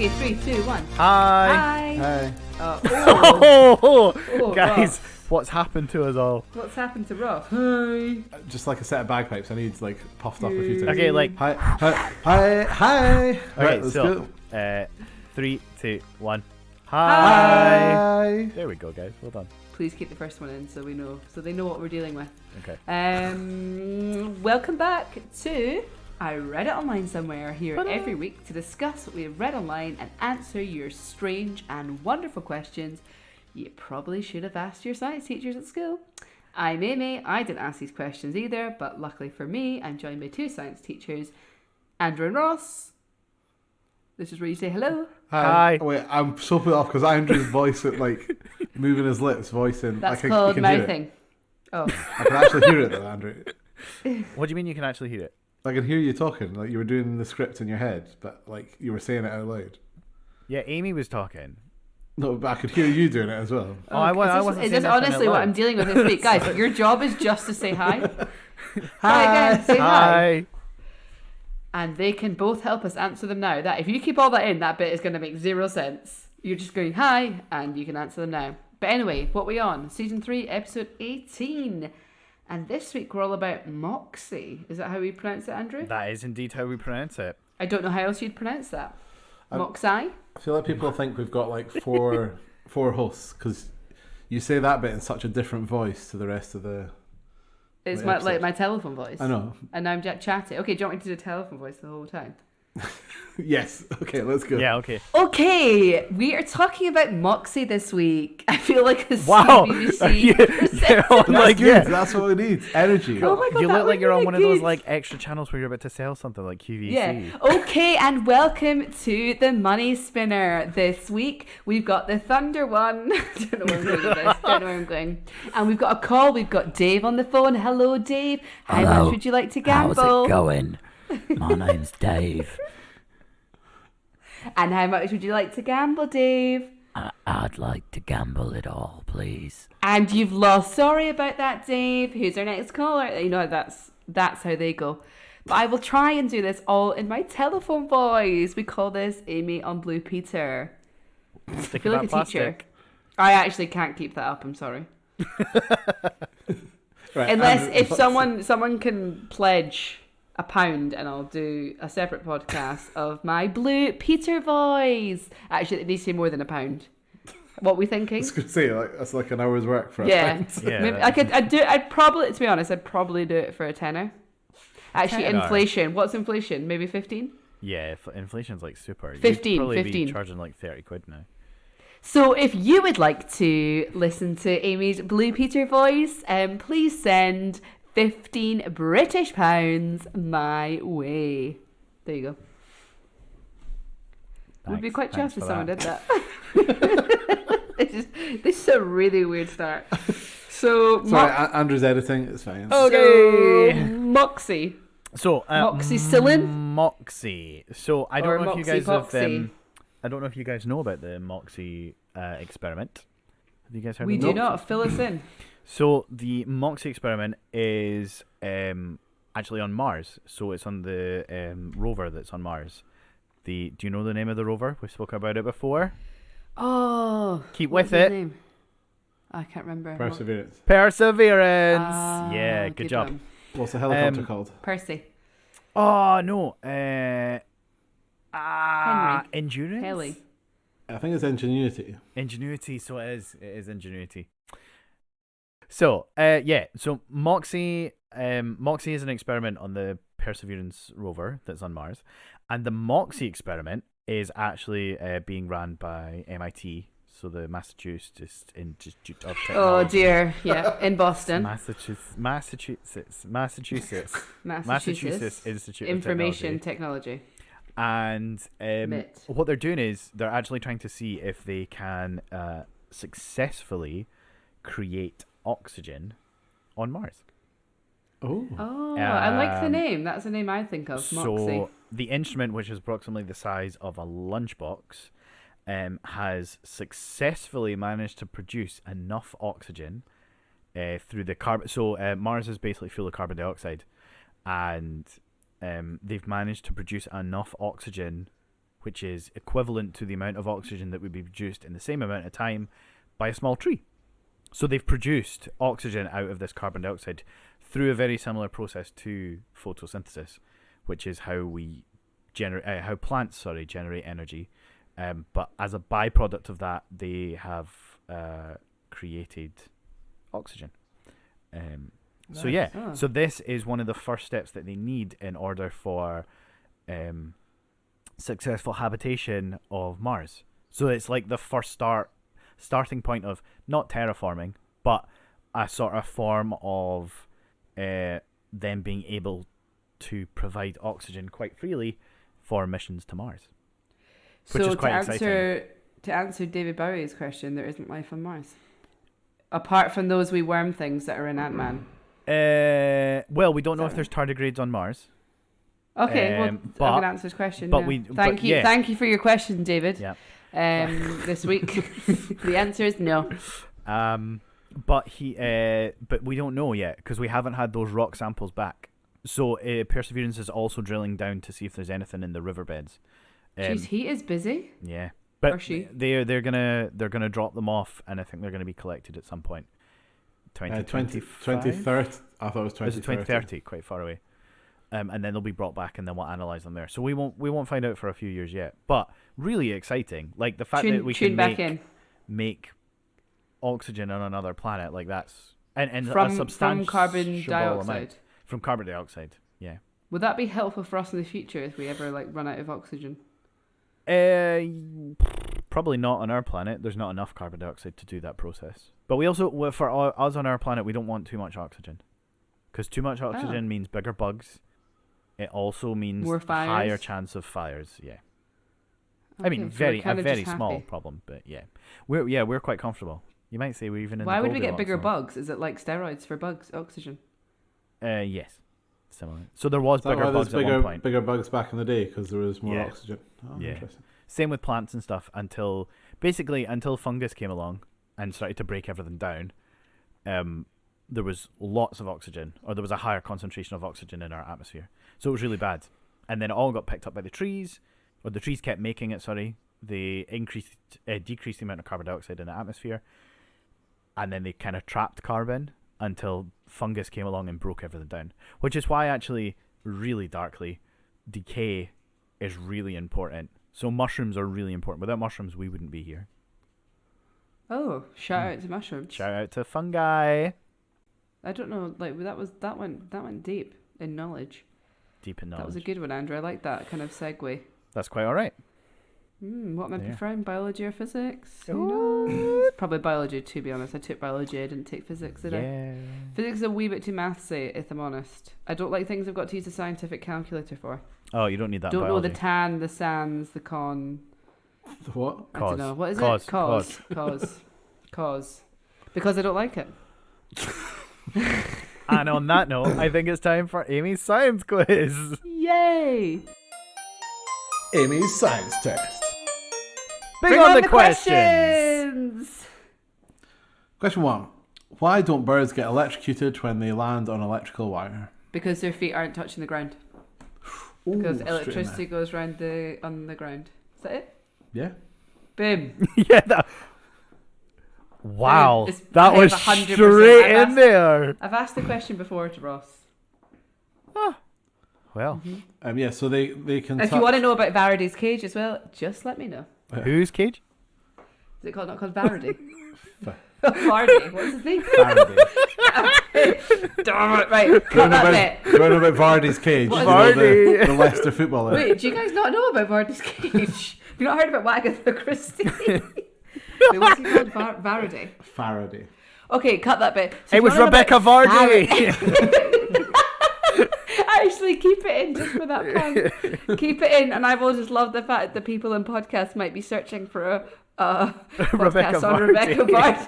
Okay, 3, 2, 1. Hi. Hey. Guys, what's happened to us all? What's happened to Ross? Hi. Just like a set of bagpipes. I need like puffed up a few times. Okay, like Hi. Right, let's so go. 3, 2, 1. Hi. There we go, guys. Well done. Please keep the first one in so we know, so they know what we're dealing with. Okay. Welcome back to I Read It Online Somewhere, here every week to discuss what we have read online and answer your strange and wonderful questions you probably should have asked your science teachers at school. I'm Amy. I didn't ask these questions either, but luckily for me, I'm joined by two science teachers, Andrew and Ross. This is where you say hello. Hi. Wait, I'm so put off because Andrew's voice at like moving his lips, voicing. That's you called can hear it. mouthing. Oh. I can actually hear it though, Andrew. What do you mean you can actually hear it? I can hear you talking, like you were doing the script in your head, but like you were saying it out loud. Yeah, Amy was talking. No, but I could hear you doing it as well. Oh, I wasn't Is saying this anything honestly out what loud. I'm dealing with this week? Guys, your job is just to say hi. Hi. Hi again, say hi. Hi. And they can both help us answer them now. That if you keep all that in, that bit is going to make zero sense. You're just going hi, and you can answer them now. But anyway, what are we on? Season 3, episode 18. And this week we're all about Moxie. Is that how we pronounce it, Andrew? That is indeed how we pronounce it. I don't know how else you'd pronounce that. I'm- Moxie? I feel like people think we've got like four hosts because you say that bit in such a different voice to the rest of the. It's Like my telephone voice. I know. And now I'm chatting. Okay, do you want me to do a telephone voice the whole time? Yes. Okay, let's go. Yeah, okay. Okay, we are talking about Moxie this week. I feel like a Wow. BBC. You're on, That's like, good. yeah. That's what we need. Energy. Oh my God, You that look like would you're be on one of those good. like extra channels where you're about to sell something like QVC. Yeah. Okay, and welcome to the Money Spinner. This week we've got the Thunder one. Don't know where I'm going with this. Don't know where I'm going. And we've got a call. We've got Dave on the phone. Hello, Dave. How Hello. much would you like to gamble? How's it going? My name's Dave. And how much would you like to gamble, Dave? I'd like to gamble it all, please. And you've lost. Sorry about that, Dave. Who's our next caller? You know that's how they go. But I will try and do this all in my telephone voice. We call this Amy on Blue Peter. Stick I feel of like that a teacher. plastic. I actually can't keep that up. I'm sorry. Right, Unless Andrew, if someone can pledge £1 and I'll do a separate podcast of my Blue Peter voice. Actually, it needs to be more than £1. What are we I thinking? was gonna say like that's like an hour's work for Yeah. us. Yeah. Maybe I'd probably, to be honest, I'd probably do it for a tenner. Actually, Tenner. inflation. What's inflation? Maybe 15? Yeah, inflation's like super. You'd 15, probably 15. be charging like 30 quid now. So if you would like to listen to Amy's Blue Peter voice, please send 15 British pounds my way. There you go. We'd be quite Thanks chuffed if for someone that. did that. This is a really weird start. So, Sorry, Andrew's editing. It's fine. Okay. so Moxie. So Moxicillin? Moxie. So I Or don't know if you guys have. Moxie-poxy. I don't know if you guys know about the Moxie experiment. Have you guys heard? We of do it? not. Fill us in. So the Moxie experiment is actually on Mars. So it's on the rover that's on Mars. Do you know the name of the rover? We spoke about it before. Oh. Keep what's with his it. name? I can't remember. Perseverance. Perseverance. Ah, Yeah, good job. one. What's the helicopter called? Percy. Oh no. Endurance. Heli. I think it's Ingenuity. Ingenuity. So it is. It is Ingenuity. So yeah. So Moxie is an experiment on the Perseverance rover that's on Mars, and the Moxie experiment is actually being run by MIT. So the Massachusetts Institute of Technology. Oh dear. Yeah, in Boston. Massachusetts Massachusetts. Institute Information of Technology. Technology. And MIT. what they're doing is they're actually trying to see if they can successfully create oxygen on Mars. Oh. Oh, I like the Um, name. That's the name I think of. Moxie. So the instrument, which is approximately the size of a lunchbox, has successfully managed to produce enough oxygen through the carbon. So Mars is basically full of carbon dioxide, and they've managed to produce enough oxygen which is equivalent to the amount of oxygen that would be produced in the same amount of time by a small tree. So they've produced oxygen out of this carbon dioxide through a very similar process to photosynthesis, which is how we how plants generate energy. But as a byproduct of that, they have created oxygen. So yeah, so this is one of the first steps that they need in order for successful habitation of Mars. So it's like the first starting point of not terraforming, but a sort of form of them being able to provide oxygen quite freely for missions to Mars. Which is quite exciting. To answer David Bowie's question, there isn't life on Mars. Apart from those wee worm things that are in Ant-Man. Well, we don't know if there's tardigrades on Mars. Okay, well, I can answer his question. But yeah. Thank you for your question, David. Yeah. This week, the answer is no. But we don't know yet because we haven't had those rock samples back. So Perseverance is also drilling down to see if there's anything in the riverbeds. Jeez, he is busy. Yeah, but or she? they're gonna drop them off, and I think they're gonna be collected at some point. 2030. I thought it was 2030. This is 2030, quite far away. And then they'll be brought back, and then we'll analyze them there. So we won't find out for a few years yet. But really exciting, like the fact that we can make oxygen on another planet, like that's and a substantial from carbon dioxide. amount. From carbon dioxide, yeah. Would that be helpful for us in the future if we ever run out of oxygen? Probably not on our planet. There's not enough carbon dioxide to do that process. But we also, for us on our planet, we don't want too much oxygen, because too much oxygen means bigger bugs. It also means more fires? Higher chance of fires. Yeah. Okay, I mean, so very small problem, but yeah, we're quite comfortable. You might say we're even in. Why the would we get bigger zone. bugs? Is it like steroids for bugs? Oxygen. Yes. Similar. So there was bigger bugs at one point. Bigger bugs back in the day because there was more oxygen. Oh, yeah. Interesting. Same with plants and stuff until fungus came along and started to break everything down. There was lots of oxygen, or there was a higher concentration of oxygen in our atmosphere. So it was really bad. And then it all got picked up by the trees, or the trees kept making it, They decreased the amount of carbon dioxide in the atmosphere. And then they kind of trapped carbon until fungus came along and broke everything down. Which is why, actually, really darkly, decay is really important. So mushrooms are really important. Without mushrooms, we wouldn't be here. Oh, shout out to mushrooms. Shout out to fungi. I don't know, that went deep in knowledge. Deep in knowledge. That was a good one, Andrew. I like that kind of segue. That's quite all right. What am I preferring, biology or physics? Probably biology, to be honest. I took biology, I didn't take physics, did I? Physics is a wee bit too mathsy, if I'm honest. I don't like things I've got to use a scientific calculator for. Oh, you don't need that. Don't know the tan, the sans, the con. The what? I don't know. What is Cause. it? Cause. Because I don't like it. And on that note, I think it's time for Amy's science quiz. Yay! Amy's science test. Bring on the questions! Question 1. Why don't birds get electrocuted when they land on electrical wire? Because their feet aren't touching the ground. Because electricity goes round on the ground. Is that it? Yeah. Boom. Yeah. Wow. That was 100%. straight in there. I've asked the question before to Ross. Well. Yeah, so they can... If you want to know about Varaday's cage as well, just let me know. Whose cage? Is it not called Varaday? Varaday. What's his name? Faraday. Damn it, right. Cut that bit. Do you want to know about Varday's cage? Vardy. The Leicester footballer. Wait, do you guys not know about Varday's cage? Have you not heard about Agatha Christie? Wait, what's he called? Varaday. Faraday. Okay, cut that bit. So it was Rebecca Vardy. Actually, keep it in just for that pun. Keep it in, and I've always loved the fact that people in podcasts might be searching for a podcast on Rebecca Vardy.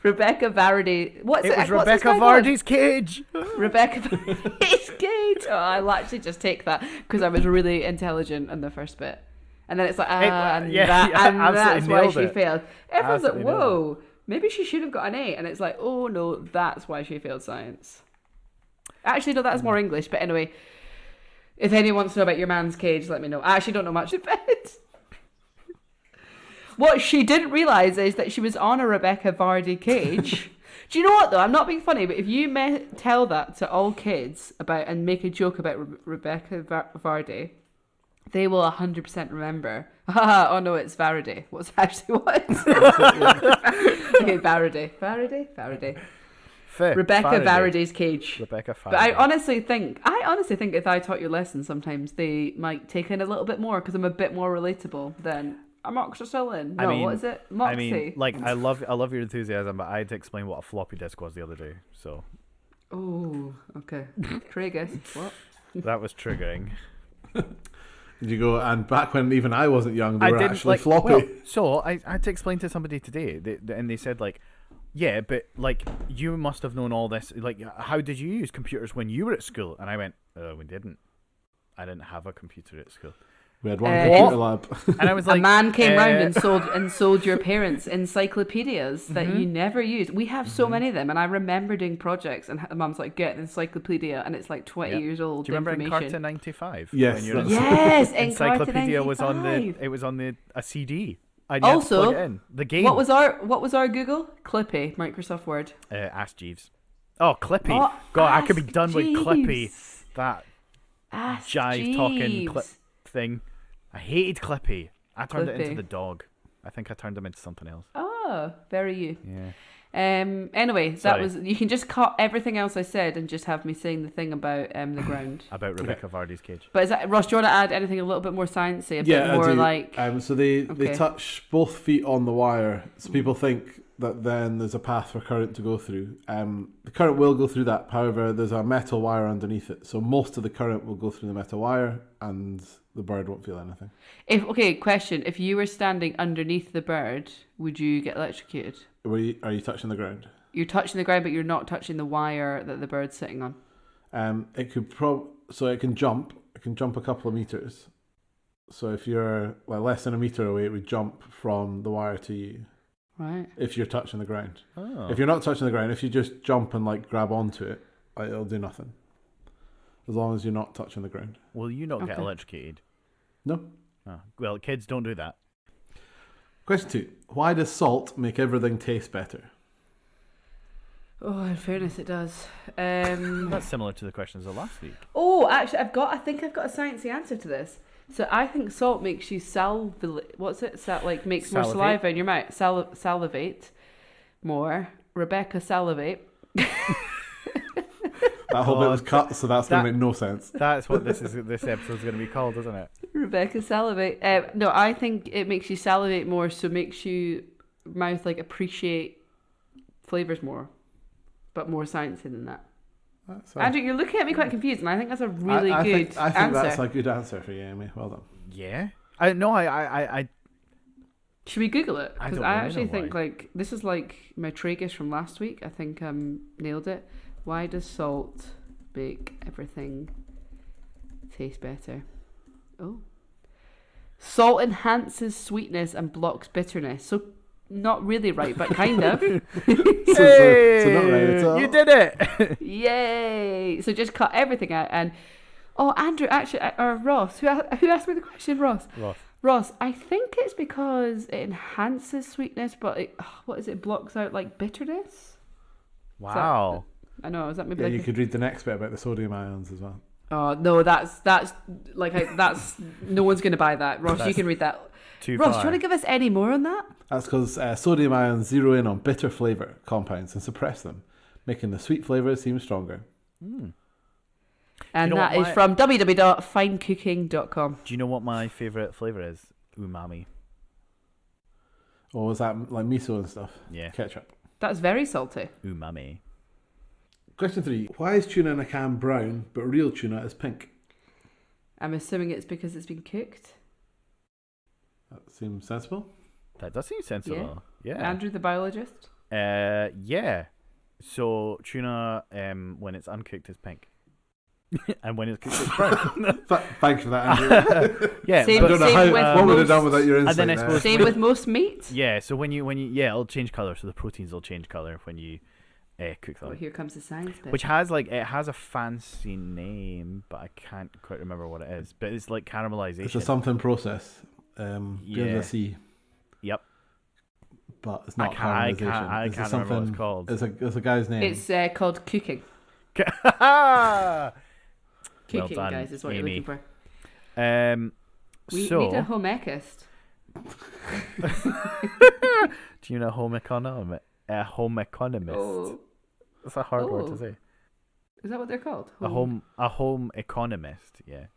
Rebecca Varaday. What's it? It was Rebecca Vardy's cage. Rebecca Vardy's cage. Oh, I'll actually just take that because I was really intelligent in the first bit, and then it's like that's why she failed. Everyone's like, whoa, maybe she should have got an A, and it's like, oh no, that's why she failed science. Actually, no, that's more English. But anyway, If anyone wants to know about your man's cage, let me know. I actually don't know much about it. What she didn't realise is that she was on a Rebecca Varaday cage. Do you know what, though? I'm not being funny, but if you tell that to all kids about and make a joke about Rebecca Varaday, they will 100% remember. Oh, no, it's Varaday. What's actually what? Okay, Varaday. Rebecca Varaday's cage. Rebecca Faraday. But I honestly think if I taught your lessons, sometimes they might take in a little bit more because I'm a bit more relatable than amoxicillin. No, what is it? Moxie. I mean, like, I love your enthusiasm, but I had to explain what a floppy disk was the other day, so. Oh, okay. Craigus, what? That was triggering. Did you go, and back when even I wasn't young, they were actually floppy. Well, so I had to explain to somebody today, and they said, like, yeah, but, like, you must have known all this. Like, how did you use computers when you were at school? And I went, we didn't. I didn't have a computer at school. We had one computer lab. And I was like, a man came round and sold your parents encyclopedias that you never used. We have so many of them, and I remember doing projects, and Mum's like, "Get an encyclopedia," and it's like 20 years old. Do you remember Encarta 95? Yes, yes. Encyclopedia was on a CD. And also, plug it in. The game. What was our Google? Clippy, Microsoft Word. Ask Jeeves. Oh, Clippy. Oh, God, I could be done Jeeves. with Clippy. That Ask jive Jeeves. talking clip thing. I hated Clippy. I turned it into Clippy. the dog. I think I turned him into something else. Oh, very you. Yeah. Anyway, Sorry. you can just cut everything else I said and just have me saying the thing about the ground. About Rebecca Varday's cage. But is that, Ross, do you want to add anything a little bit more sciencey? A bit I more do. like... So they touch both feet on the wire. So people think that then there's a path for current to go through. The current will go through that. However, there's a metal wire underneath it. So most of the current will go through the metal wire and the bird won't feel anything. Question. If you were standing underneath the bird, would you get electrocuted? Are you touching the ground? You're touching the ground, but you're not touching the wire that the bird's sitting on. It could so it can jump. It can jump a couple of meters. So if you're less than a meter away, it would jump from the wire to you. Right. If you're touching the ground. Oh. If you're not touching the ground, if you just jump and grab onto it, it'll do nothing. As long as you're not touching the ground. Will you not get electrocuted? No. Oh. Well, kids don't do that. Question 2. Why does salt make everything taste better? Oh, in fairness, it does. That's similar to the questions of last week. Oh, actually, I think I've got a sciencey answer to this. So I think salt makes you what's it? Makes more saliva in your mouth. Salivate more. Rebecca salivate. That whole bit was cut, so that's going to make no sense. That's what this episode's going to be called, isn't it? Rebecca salivate. No, I think it makes you salivate more, so it makes you mouth appreciate flavours more, but more sciencey than that. Andrew, you're looking at me quite confused, and I think that's a really good answer. I think that's a good answer for you, Amy. Well done. Yeah. I Should we Google it? Because I actually know think this is my tragus from last week. I think nailed it. Why does salt make everything taste better? Oh. Salt enhances sweetness and blocks bitterness. So not really right, but kind of. so not right at all. You did it! Yay! So just cut everything out and... Oh, Andrew, actually, or Ross. Who asked me the question? Ross. Ross, I think it's because it enhances sweetness, but it blocks out bitterness? Wow. I know, is that maybe you could read the next bit about the sodium ions as well. Oh, no, that's no one's going to buy that. Ross, you can read that. Ross, do you want to give us any more on that? That's because sodium ions zero in on bitter flavour compounds and suppress them, making the sweet flavour seem stronger. Mm. And that is from www.finecooking.com. Do you know what my favourite flavour is? Umami. Oh, is that miso and stuff? Yeah. Ketchup. That's very salty. Umami. Question 3. Why is tuna in a can brown, but real tuna is pink? I'm assuming it's because it's been cooked. That seems sensible. That does seem sensible. Yeah. Andrew, the biologist? Yeah. So tuna, when it's uncooked, is pink. And when it's cooked, it's brown. Thank you for that, Andrew. Yeah. Same, I don't know what would have done without your insight. And then I suppose same with most meat. Yeah. So when you it'll change color. So the proteins will change color when you cook them. Well, here comes the science bit. Which has it has a fancy name, but I can't quite remember what it is. But it's like caramelization. It's a something process. Begins with a C. Yep. But it's not I caramelization. can't remember what it's called. It's a guy's name. It's called cooking. Well Cooking, done, guys, is what Amy. you're looking for. We need a home ecist. Do you know home economist? A home economist. Oh. That's a hard word Oh. to say. Is that what they're called? A home economist. Yeah.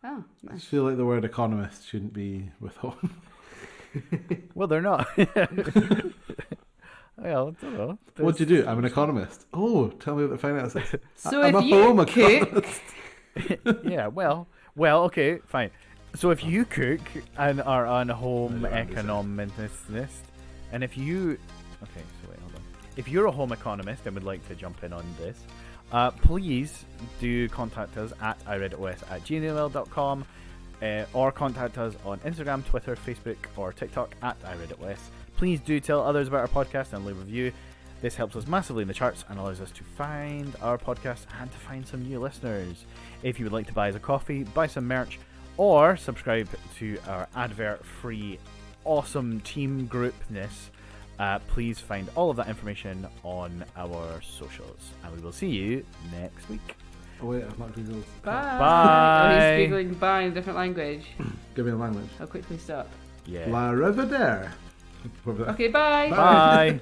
Oh, I nice. feel like the word economist shouldn't be with home. Well, they're not. Well, I don't know. What do you do? I'm an economist. Oh, tell me what the finance is. So I'm if a you home cook, economist. Yeah, well, okay, fine. So if you cook and are on home economist, and if you, okay, so wait, hold on. If you're a home economist and would like to jump in on this, please do contact us at iReadItWest@gmail.com, or contact us on Instagram, Twitter, Facebook, or TikTok at iReadItWest. Please do tell others about our podcast and leave a review. This helps us massively in the charts and allows us to find our podcast and to find some new listeners. If you would like to buy us a coffee, buy some merch, or subscribe to our advert-free awesome team groupness, please find all of that information on our socials. And we will see you next week. Oh wait, I've not Googled. bye. Bye. Oh, he's Googling bye in a different language. Give me a language. I'll quickly stop. Yeah. La Rivadere. Okay, bye. Bye.